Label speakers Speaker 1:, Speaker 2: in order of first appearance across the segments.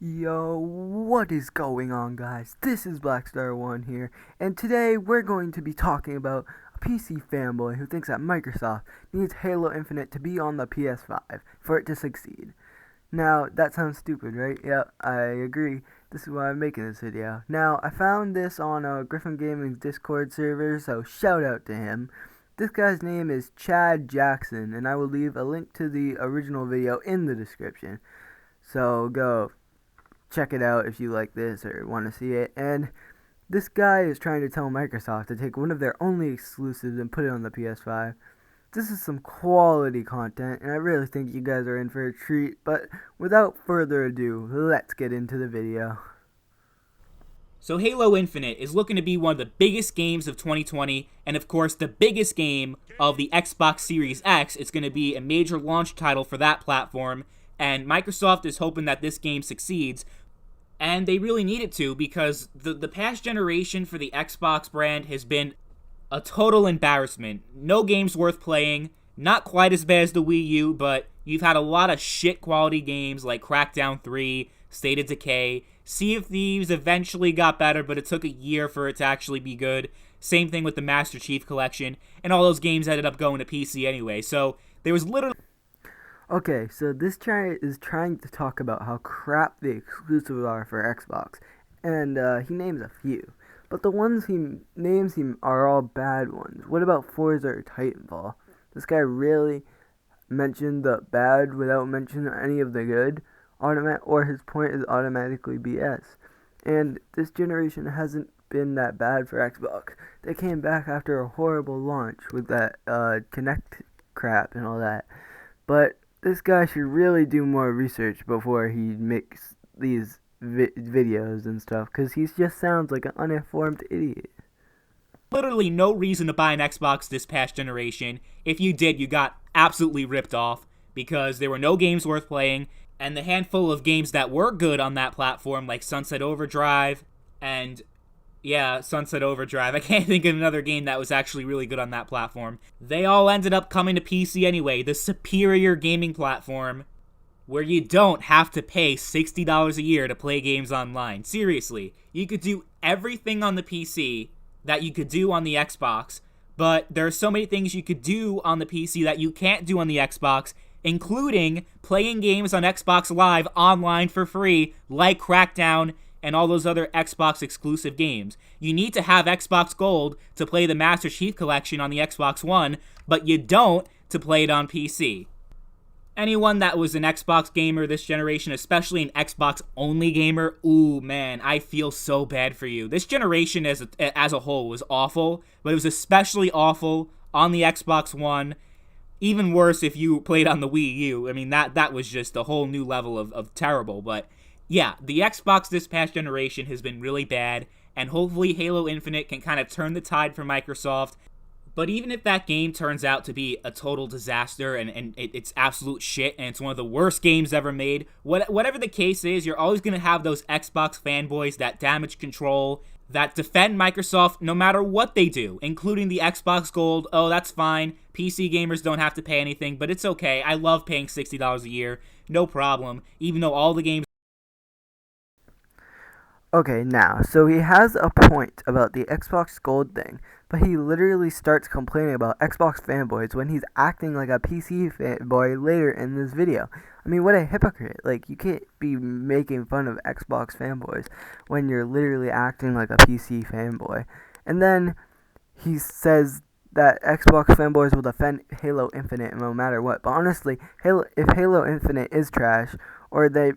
Speaker 1: Yo, what is going on, guys? This is Blackstar1 here, and today we're going to be talking about a PC fanboy who thinks that Microsoft needs Halo Infinite to be on the PS5 for it to succeed. Now, that sounds stupid, right? Yeah, I agree. This is why I'm making this video. Now, I found this on Griffin Gaming's Discord server, so shout out to him. This guy's name is Chad Jackson, and I will leave a link to the original video in the description. So go check it out if you like this or want to see it. And this guy is trying to tell Microsoft to take one of their only exclusives and put it on the PS5. This is some quality content, and I really think you guys are in for a treat. But without further ado, let's get into the video.
Speaker 2: So Halo Infinite is looking to be one of the biggest games of 2020, and of course the biggest game of the Xbox Series X. It's going to be a major launch title for that platform, and Microsoft is hoping that this game succeeds. And they really need it to, because the past generation for the Xbox brand has been a total embarrassment. No games worth playing, not quite as bad as the Wii U, but you've had a lot of shit quality games like Crackdown 3, State of Decay. Sea of Thieves eventually got better, but it took a year for it to actually be good. Same thing with the Master Chief Collection, and all those games ended up going to PC anyway. So there was literally...
Speaker 1: Okay, so this guy is trying to talk about how crap the exclusives are for Xbox, and he names a few. But the ones he names are all bad ones. What about Forza or Titanfall? This guy really mentioned the bad without mentioning any of the good, or his point is automatically BS. And this generation hasn't been that bad for Xbox. They came back after a horrible launch with that Kinect crap and all that. But this guy should really do more research before he makes these videos and stuff, because he just sounds like an uninformed idiot.
Speaker 2: Literally no reason to buy an Xbox this past generation. If you did, you got absolutely ripped off, because there were no games worth playing, and the handful of games that were good on that platform, like Sunset Overdrive, and Sunset Overdrive. I can't think of another game that was actually really good on that platform. They all ended up coming to PC anyway, the superior gaming platform, where you don't have to pay $60 a year to play games online. Seriously, you could do everything on the PC that you could do on the Xbox, but there are so many things you could do on the PC that you can't do on the Xbox, including playing games on Xbox Live online for free, like Crackdown and all those other Xbox exclusive games. You need to have Xbox Gold to play the Master Chief Collection on the Xbox One, but you don't to play it on PC. Anyone that was an Xbox gamer this generation, especially an Xbox-only gamer, ooh, man, I feel so bad for you. This generation as a whole was awful, but it was especially awful on the Xbox One. Even worse if you played on the Wii U. I mean, that was just a whole new level of terrible, but yeah, the Xbox this past generation has been really bad, and hopefully Halo Infinite can kind of turn the tide for Microsoft. But even if that game turns out to be a total disaster and it's absolute shit and it's one of the worst games ever made, whatever the case is, you're always going to have those Xbox fanboys that damage control, that defend Microsoft no matter what they do, including the Xbox Gold. Oh, that's fine. PC gamers don't have to pay anything, but it's okay. I love paying $60 a year. No problem. Even though all the games...
Speaker 1: Okay, now, so he has a point about the Xbox Gold thing, but he literally starts complaining about Xbox fanboys when he's acting like a PC fanboy later in this video. I mean, what a hypocrite. Like, you can't be making fun of Xbox fanboys when you're literally acting like a PC fanboy. And then he says that Xbox fanboys will defend Halo Infinite no matter what. But honestly, if Halo Infinite is trash, or they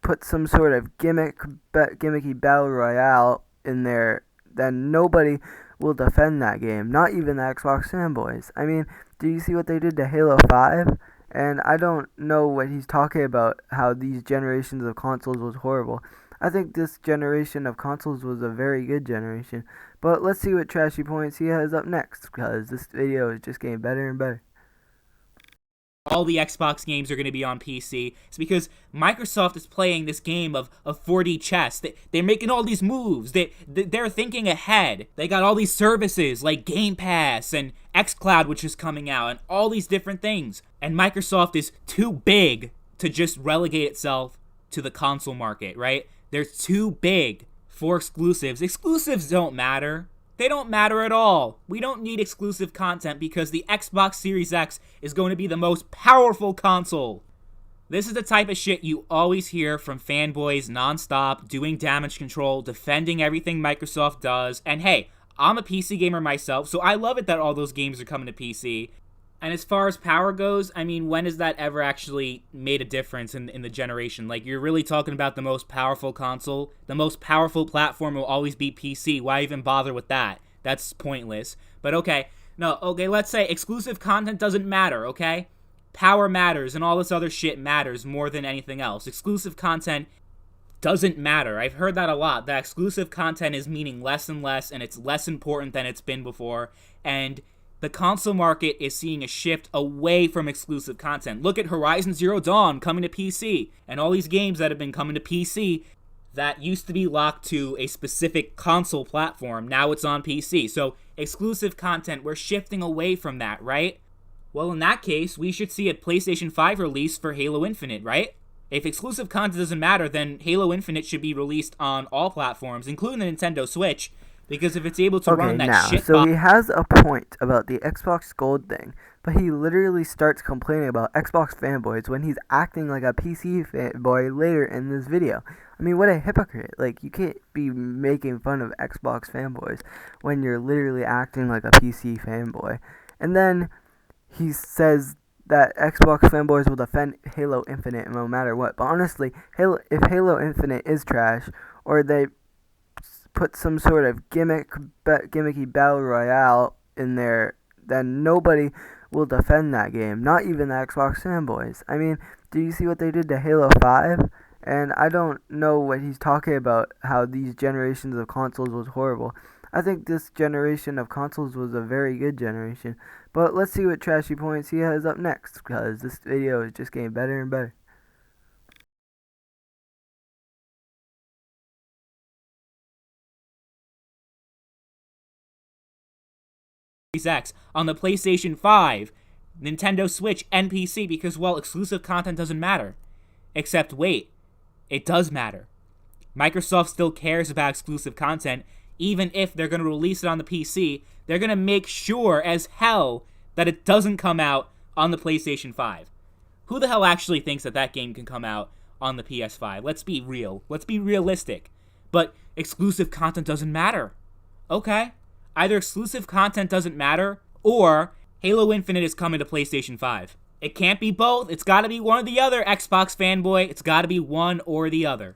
Speaker 1: put some sort of gimmicky battle royale in there, then nobody will defend that game, not even the Xbox fanboys. I mean, do you see what they did to Halo 5? And I don't know what he's talking about, how these generations of consoles was horrible. I think this generation of consoles was a very good generation. But let's see what trashy points he has up next, because this video is just getting better and better.
Speaker 2: All the Xbox games are going to be on PC. It's because Microsoft is playing this game of 4D chess. They're making all these moves. They're thinking ahead. They got all these services like Game Pass and xCloud, which is coming out, and all these different things. And Microsoft is too big to just relegate itself to the console market, right? They're too big for exclusives. Exclusives don't matter. They don't matter at all. We don't need exclusive content because the Xbox Series X is going to be the most powerful console. This is the type of shit you always hear from fanboys nonstop, doing damage control, defending everything Microsoft does. And hey, I'm a PC gamer myself, so I love it that all those games are coming to PC. And as far as power goes, I mean, when has that ever actually made a difference in the generation? Like, you're really talking about the most powerful console? The most powerful platform will always be PC. Why even bother with that? That's pointless. But okay, let's say exclusive content doesn't matter, okay? Power matters and all this other shit matters more than anything else. Exclusive content doesn't matter. I've heard that a lot. That exclusive content is meaning less and less, and it's less important than it's been before. And the console market is seeing a shift away from exclusive content. Look at Horizon Zero Dawn coming to PC, and all these games that have been coming to PC that used to be locked to a specific console platform. Now it's on PC. So exclusive content, we're shifting away from that, right? Well, in that case, we should see a PlayStation 5 release for Halo Infinite, right? If exclusive content doesn't matter, then Halo Infinite should be released on all platforms, including the Nintendo Switch, because if it's able to run that shit...
Speaker 1: So he has a point about the Xbox Gold thing, but he literally starts complaining about Xbox fanboys when he's acting like a PC fanboy later in this video. I mean, what a hypocrite. Like, you can't be making fun of Xbox fanboys when you're literally acting like a PC fanboy. And then he says that Xbox fanboys will defend Halo Infinite no matter what. But honestly, if Halo Infinite is trash, or they put some sort of gimmicky battle royale in there, then nobody will defend that game. Not even the Xbox fanboys. I mean, do you see what they did to Halo 5? And I don't know what he's talking about, how these generations of consoles was horrible. I think this generation of consoles was a very good generation. But let's see what trashy points he has up next, because this video is just getting better and better.
Speaker 2: X on the PlayStation 5, Nintendo Switch, and PC because, well, exclusive content doesn't matter. Except, wait, it does matter. Microsoft still cares about exclusive content. Even if they're going to release it on the PC, they're going to make sure as hell that it doesn't come out on the PlayStation 5. Who the hell actually thinks that that game can come out on the PS5? Let's be real. Let's be realistic. But exclusive content doesn't matter. Okay. Either exclusive content doesn't matter, or Halo Infinite is coming to PlayStation 5. It can't be both. It's got to be one or the other, Xbox fanboy. It's got to be one or the other.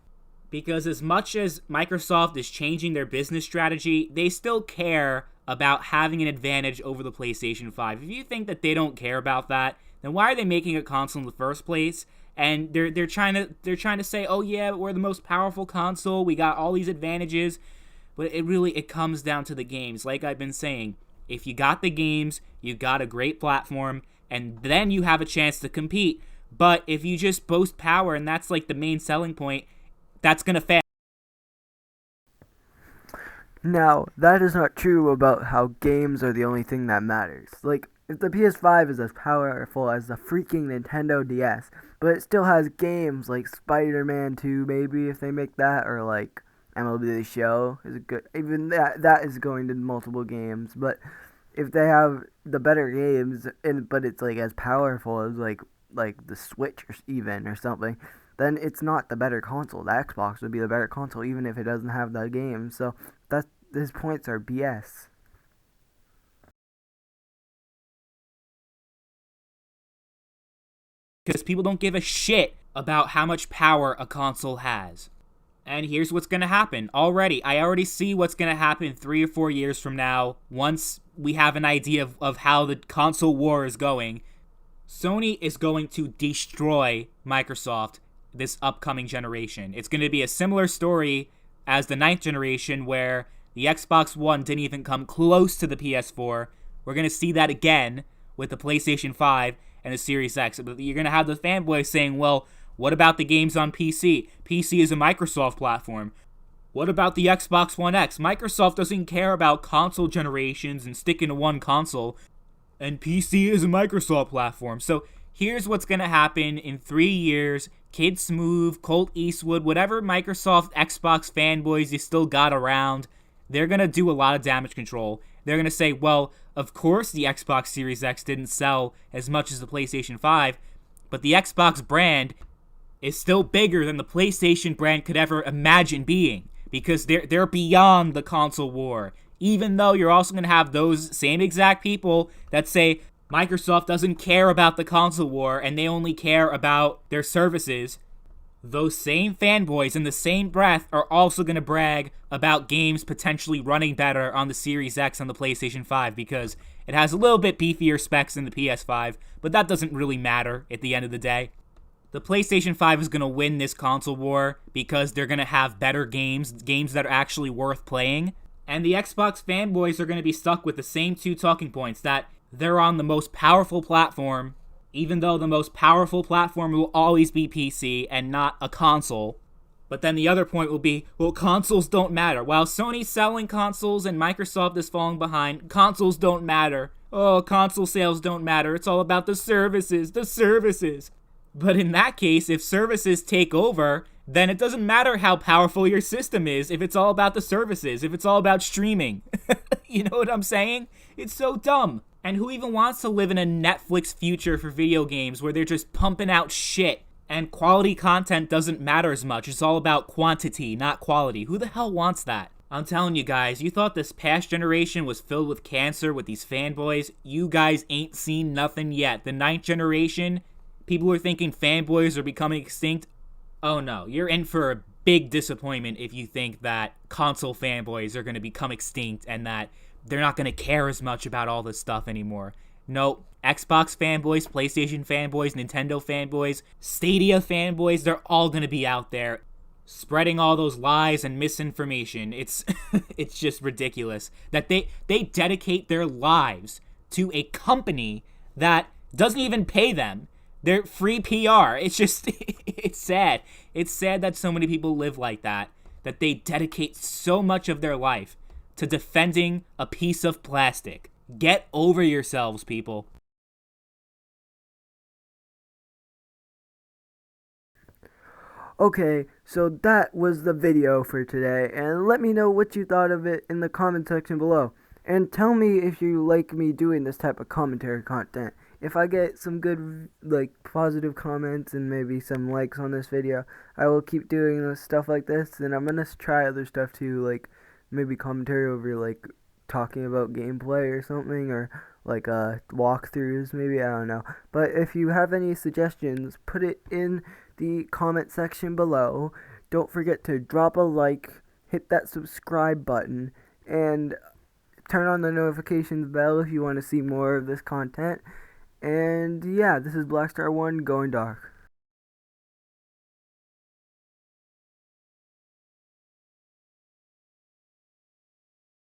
Speaker 2: Because as much as Microsoft is changing their business strategy, they still care about having an advantage over the PlayStation 5. If you think that they don't care about that, then why are they making a console in the first place? And they're trying to say, oh yeah, we're the most powerful console. We got all these advantages. But it comes down to the games. Like I've been saying, if you got the games, you got a great platform, and then you have a chance to compete. But if you just boast power and that's like the main selling point, that's going to fail.
Speaker 1: Now, that is not true about how games are the only thing that matters. Like, if the PS5 is as powerful as the freaking Nintendo DS, but it still has games like Spider-Man 2, maybe, if they make that, or like MLB The Show is good. Even that is going to multiple games, but if they have the better games, but it's like as powerful as like the Switch or something, then it's not the better console. The Xbox would be the better console, even if it doesn't have the game. So his points are BS.
Speaker 2: Because people don't give a shit about how much power a console has. And here's what's going to happen. I already see what's going to happen 3 or 4 years from now, once we have an idea of how the console war is going. Sony is going to destroy Microsoft this upcoming generation. It's going to be a similar story as the 9th generation, where the Xbox One didn't even come close to the PS4. We're going to see that again with the PlayStation 5 and the Series X. But you're going to have the fanboys saying, well, what about the games on PC? PC is a Microsoft platform. What about the Xbox One X? Microsoft doesn't care about console generations and sticking to one console. And PC is a Microsoft platform. So here's what's going to happen in 3 years. Kid Smooth, Colt Eastwood, whatever Microsoft Xbox fanboys you still got around, they're going to do a lot of damage control. They're going to say, well, of course the Xbox Series X didn't sell as much as the PlayStation 5, but the Xbox brand is still bigger than the PlayStation brand could ever imagine being, because they're beyond the console war. Even though you're also going to have those same exact people that say Microsoft doesn't care about the console war and they only care about their services, those same fanboys in the same breath are also going to brag about games potentially running better on the Series X and the PlayStation 5 because it has a little bit beefier specs than the PS5, but that doesn't really matter at the end of the day. The PlayStation 5 is going to win this console war because they're going to have better games that are actually worth playing. And the Xbox fanboys are going to be stuck with the same two talking points, that they're on the most powerful platform, even though the most powerful platform will always be PC and not a console. But then the other point will be, well, consoles don't matter. While Sony's selling consoles and Microsoft is falling behind, consoles don't matter. Oh, console sales don't matter. It's all about the services. But in that case, if services take over, then it doesn't matter how powerful your system is if it's all about the services, if it's all about streaming. You know what I'm saying? It's so dumb. And who even wants to live in a Netflix future for video games where they're just pumping out shit and quality content doesn't matter as much? It's all about quantity, not quality. Who the hell wants that? I'm telling you guys, you thought this past generation was filled with cancer with these fanboys. You guys ain't seen nothing yet. The 9th generation, people are thinking fanboys are becoming extinct. Oh no, you're in for a big disappointment if you think that console fanboys are going to become extinct and that they're not going to care as much about all this stuff anymore. Nope. Xbox fanboys, PlayStation fanboys, Nintendo fanboys, Stadia fanboys, they're all going to be out there spreading all those lies and misinformation. It's it's just ridiculous that they dedicate their lives to a company that doesn't even pay them. They're free PR. It's just, it's sad. It's sad that so many people live like that they dedicate so much of their life to defending a piece of plastic. Get over yourselves, people.
Speaker 1: Okay, so that was the video for today, and let me know what you thought of it in the comment section below. And tell me if you like me doing this type of commentary content. If I get some good, positive comments and maybe some likes on this video, I will keep doing stuff like this, and I'm gonna try other stuff too, maybe commentary over, talking about gameplay or something, or, walkthroughs, maybe, I don't know. But if you have any suggestions, put it in the comment section below. Don't forget to drop a like, hit that subscribe button, and turn on the notifications bell if you want to see more of this content. And yeah, this is Blackstar1 going dark.